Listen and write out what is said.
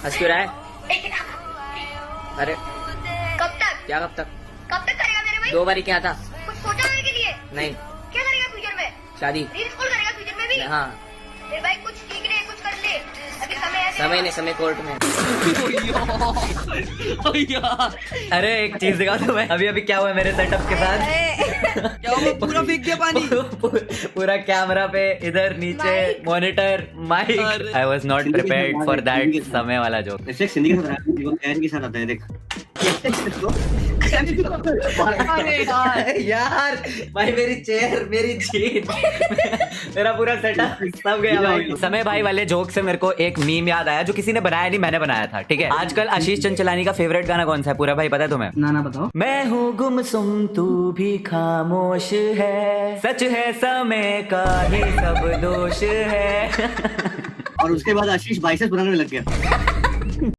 हंस क्यों रहा है? अरे कब तक क्या कब तक? करेगा मेरे भाई? 2 बारी क्या था? कुछ सोचा है के लिए? नहीं। क्या करेगा फ्यूचर में? शादी। रील स्क्रॉल करेगा फ्यूचर में भी? हाँ। मेरे भाई कुछ सीख ले, कुछ कर ले, अभी समय है। समय नहीं, समय कोर्ट में। अरे एक चीज दिखा दो मैं, अभी अभी क्या हुआ मेरे सेटअप के साथ। क्या हुआ? पूरा फेंक दिया पानी। पूरा कैमरा पे इधर नीचे मॉनिटर माइक। अरे। I was not prepared for that समय वाला जोक। ऐसे सिंधी के साथ जीवन के साथ आता है देख। अरे यार भाई मेरी चेयर मेरी जीत मेरा पूरा सेटअप सब गया भाई। समय भाई वाले जोक से मेरे को एक मीम याद आया जो किसी ने बनाया नहीं, मैंने बनाया था। ठीक है, आजकल आशीष चंचलानी का फेवरेट गाना कौन सा है पूरा भाई, पता है तुम्हें? ना बताओ। मैं हूँ गुमसुम तू भी खामोश है, सच है समय का ही सब दोष है। और उसके बाद आशीष बाइसेप्स बनाने में लग गया।